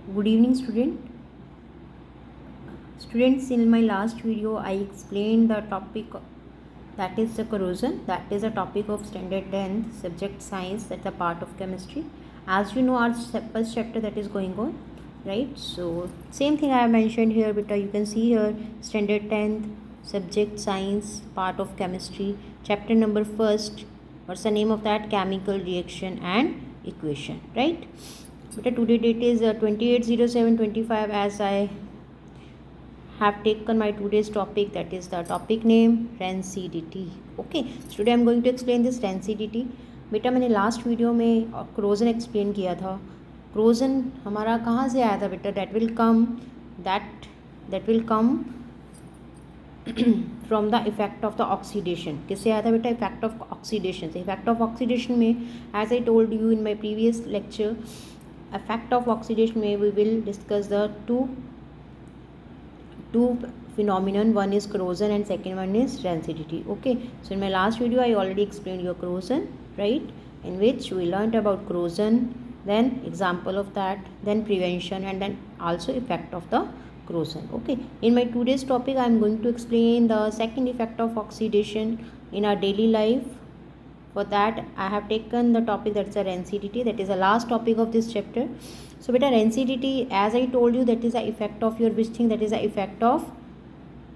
Good evening, students. In my last video I explained the topic that is the corrosion. That is a topic of standard 10th subject science. That's a part of chemistry. As you know, our first chapter that is going on, right? So same thing I have mentioned here, but you can see here standard 10th subject science, part of chemistry, chapter number first. What's the name of that? Chemical reaction and equation, right? But today date is 28/07/25. As I have taken my today's topic, that is the topic name rancidity. Okay, so today I'm going to explain this rancidity. बेटा मैंने last video में corrosion explain किया था. Corrosion हमारा कहाँ से आया था बेटा? That will come from the effect of the oxidation. किससे आया था बेटा? इफेक्ट ऑफ ऑक्सीडेशन से. इफेक्ट ऑफ ऑक्सीडेशन में as I told you in my previous lecture, effect of oxidation में we will discuss the two phenomenon. One is corrosion and second one is rancidity. Okay, so in my last video I already explained your corrosion, right, in which we learned about corrosion, then example of that, then prevention, and then also effect of the corrosion. Okay, in my today's topic I am going to explain the second effect of oxidation in our daily life. For that I have taken the topic that's a rancidity. That is the last topic of this chapter. So beta rancidity, as I told you, that is the effect of your which thing? That is the effect of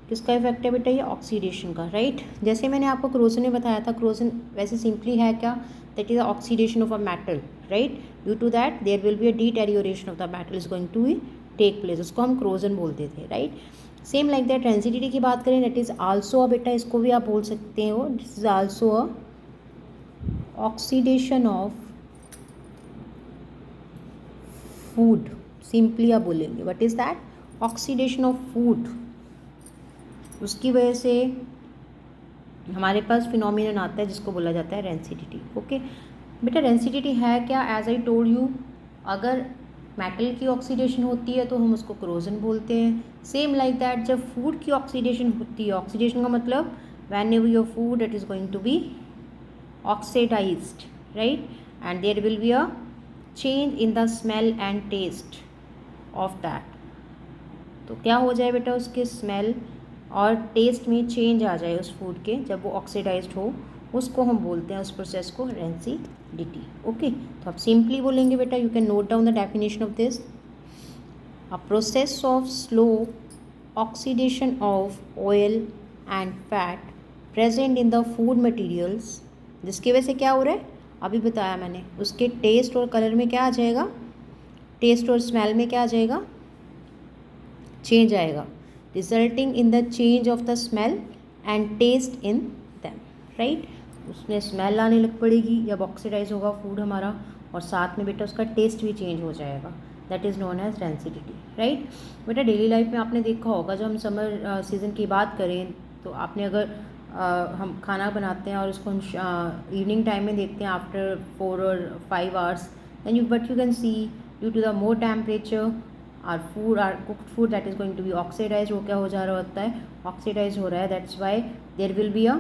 किसका effect है बेटा? ये oxidation का, right. जैसे मैंने आपको corrosion में बताया था, क्रोजन वैसे सिंपली है क्या? That is the oxidation of a metal, right. Due to that there will be a deterioration of the metal is going to take place. उसको हम क्रोजन बोलते थे, right. Same like that rancidity की बात करें, that is also a बेटा, इसको भी आप बोल सकते हो, this is also a oxidation of food. Simply आप बोलेंगे what is that? Oxidation of food. उसकी वजह से हमारे पास फिनोमिनन आता है जिसको बोला जाता है रेंसिडिटी. ओके बेटा, रेंसिडिटी है क्या? एज आई टोल्ड यू, अगर मेटल की ऑक्सीडेशन होती है तो हम उसको क्रोजन बोलते हैं. सेम लाइक दैट जब फूड की ऑक्सीडेशन होती है, ऑक्सीडेशन का मतलब whenever your food it is going to be oxidized, right, and there will be a change in the smell and taste of that. तो क्या हो जाए बेटा? उसके स्मेल और टेस्ट में चेंज आ जाए उस फूड के, जब वो ऑक्सीडाइज्ड हो, उसको हम बोलते हैं उस प्रोसेस को रेंसिडिटी. ओके, तो आप सिंपली बोलेंगे बेटा, you can note down the definition of this. A process of slow oxidation of oil and fat present in the food materials, जिसकी वजह से क्या हो रहा है? अभी बताया मैंने, उसके टेस्ट और कलर में क्या आ जाएगा? टेस्ट और स्मेल में क्या आ जाएगा? चेंज आएगा. Resulting in the change of the smell and taste in them, right. उसमें स्मेल आने लग पड़ेगी जब ऑक्सीडाइज होगा फूड हमारा, और साथ में बेटा उसका टेस्ट भी चेंज हो जाएगा. That is known as rancidity, right. बेटा डेली लाइफ में आपने देखा होगा, जब हम समर सीज़न की बात करें तो आपने अगर हम खाना बनाते हैं और उसको हम इवनिंग टाइम में देखते हैं आफ्टर 4 और 5 hours, then you can see due to the more temperature our cooked food that is going to be oxidise. वो क्या हो जा रहा होता है? ऑक्सीडाइज हो रहा है. That's why there will be a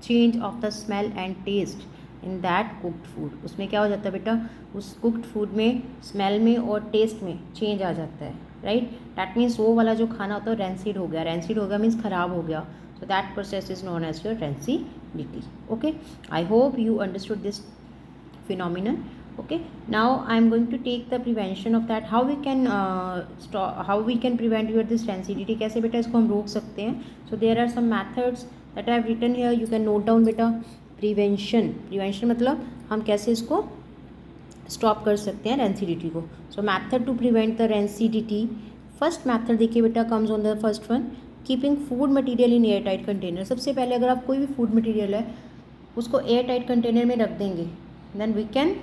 change of the smell and taste in that cooked food. उसमें क्या हो जाता है बेटा? उस कुक्ड फूड में स्मेल में और टेस्ट में चेंज आ जाता है, राइट. दैट मीन्स वो वाला जो खाना होता है रेंसिड हो गया. रेंसिड हो गया मीन्स ख़राब हो गया. So that process is known as your rancidity. Okay, I hope you understood this phenomenon. Okay, now I am going to take the prevention of that. How we can how we can prevent your this rancidity? कैसे बेटा इसको हम रोक सकते हैं? So there are some methods that I have written here. You can note down बेटा. Prevention मतलब हम कैसे इसको स्टॉप कर सकते हैं रेंसिडिटी को. So method to prevent the rancidity, first method देखिए बेटा, comes on the first one, keeping food material in air tight container. सबसे पहले अगर आप कोई भी फूड मटेरियल है उसको एयर टाइट कंटेनर में रख देंगे, then we can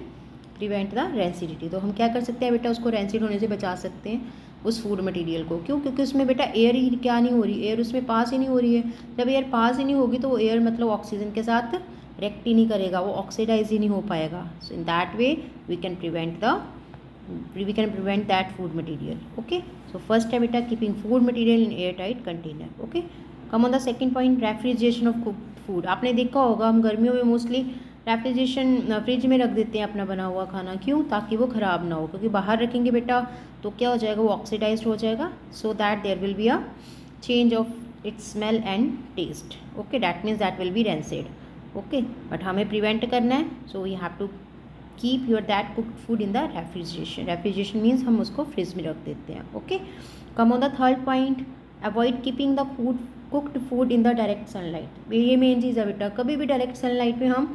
prevent the rancidity. तो हम क्या कर सकते हैं बेटा? उसको रेंसिड होने से बचा सकते हैं उस फूड मटेरियल को. क्यों? क्योंकि उसमें बेटा एयर ही क्या नहीं हो रही, एयर उसमें पास ही नहीं हो रही है. जब एयर पास ही नहीं होगी तो वो एयर मतलब ऑक्सीजन के साथ रिएक्ट ही नहीं करेगा, वो ऑक्सीडाइज ही नहीं हो पाएगा. So in that way we can prevent that food material. Okay, so first है बेटा keeping food material in air tight container. Okay, come on the second point, refrigeration of cooked food. आपने देखा होगा हम गर्मियों में मोस्टली रेफ्रिजरेशन फ्रिज में रख देते हैं अपना बना हुआ खाना, क्यों? ताकि वो ख़राब ना हो, क्योंकि बाहर रखेंगे बेटा तो क्या हो जाएगा, वो ऑक्सीडाइज्ड हो जाएगा, so that there will be a change of its smell and taste. Okay, that means that will be rancid. Okay, but हमें प्रिवेंट करना है, so we have to keep your that cooked food in the refrigeration. Refrigeration means हम उसको fridge में रख देते हैं। Okay, come on the third point, avoid keeping the food cooked food in the direct sunlight. ये main चीज़ है बेटा, कभी भी डायरेक्ट सनलाइट में हम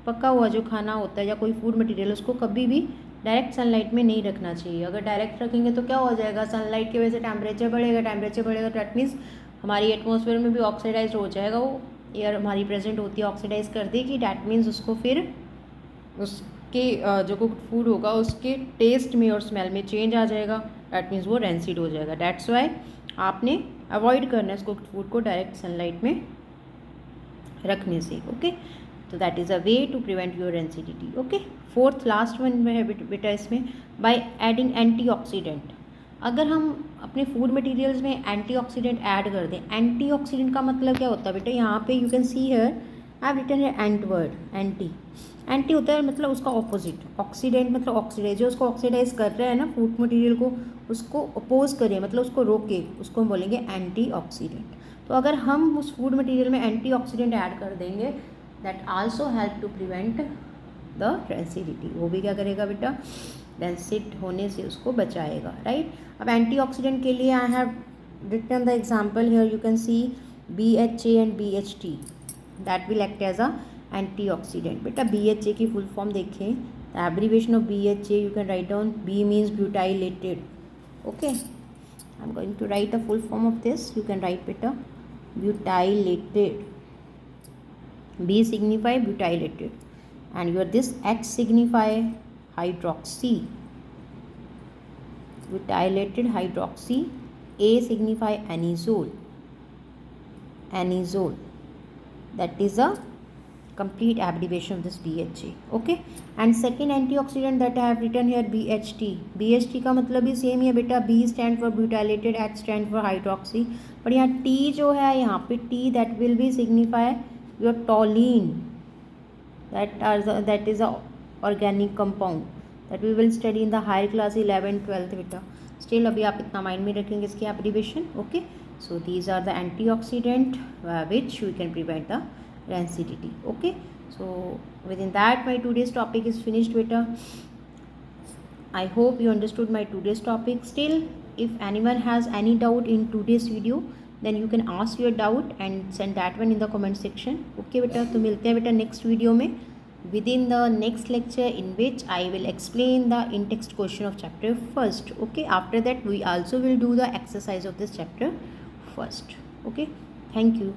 पका हुआ जो खाना होता है या कोई फूड मटेरियल उसको कभी भी डायरेक्ट सनलाइट में नहीं रखना चाहिए। अगर डायरेक्ट रखेंगे तो क्या हो जाएगा, सनलाइट की वजह से टेम्परेचर बढ़ेगा, टेम्परेचर बढ़ेगा तो दैट मीन्स हमारी एटमॉस्फेयर में भी ऑक्सीडाइज हो जाएगा, वो एयर हमारी प्रेजेंट होती है ऑक्सीडाइज कर देगी, डैट मीन्स उसको फिर उसके जो कुक्ड फूड होगा उसके टेस्ट में और स्मेल में चेंज आ जाएगा, डैट मीन्स वो रेंसिड हो जाएगा। डैट्स वाई आपने अवॉइड करना है कुक्ड फूड को डायरेक्ट सनलाइट में रखने से। ओके, तो that is a way to prevent your rancidity. Okay, fourth last one में है बेटा इसमें, बाय एडिंग एंटीऑक्सीडेंट। अगर हम अपने फूड मटेरियल्स में एंटीऑक्सीडेंट ऐड कर दें, एंटीऑक्सीडेंट का मतलब क्या होता है बेटा, यहाँ पे you can see here I have written है एंट वर्ड, एंटी। एंटी होता है मतलब उसका ऑपोजिट, ऑक्सीडेंट मतलब ऑक्सीडाइज, जो उसको ऑक्सीडाइज कर रहा है ना फूड मटेरियल को, उसको अपोज करे मतलब उसको रोके, उसको हम बोलेंगे एंटीऑक्सीडेंट। तो अगर हम उस फूड मटेरियल में एंटीऑक्सीडेंट ऐड कर देंगे, that also help to prevent the rancidity. वो भी क्या करेगा बेटा, रेंसिड होने से उसको बचाएगा, राइट। अब एंटीऑक्सीडेंट के लिए I have written the example here, you can see BHA and BHT, that will act as a antioxidant. बेटा BHA की फुल फॉर्म देखें, the abbreviation of BHA you can write down, B means butylated. Okay, I am going to write the full form of this, you can write बेटा butylated. B signify butylated and your this H signify hydroxy, butylated hydroxy. A signify anisole, anisole, that is a complete abbreviation of this BHA. Okay, and second antioxidant that I have written here BHT. BHT का मतलब भी same ही है बेटा, B stand for butylated, H stand for hydroxy, पर यहाँ T जो है यहाँ पे T that will be signify your toluene, that is a organic compound that we will study in the higher class 11th 12th बेटा। Still अभी आप इतना माइंड में रखेंगे इसकी abbreviation. Okay, so these are the antioxidant which we can prevent the rancidity. Okay, so within that my today's topic is finished beta. I hope you understood my today's topic. Still, if anyone has any doubt in today's video, then you can ask your doubt and send that one in the comment section. Okay beta, तो मिलते हैं बेटा next video में within the next lecture, in which I will explain the in-text question of chapter first. Okay, after that we also will do the exercise of this chapter first. Okay, thank you.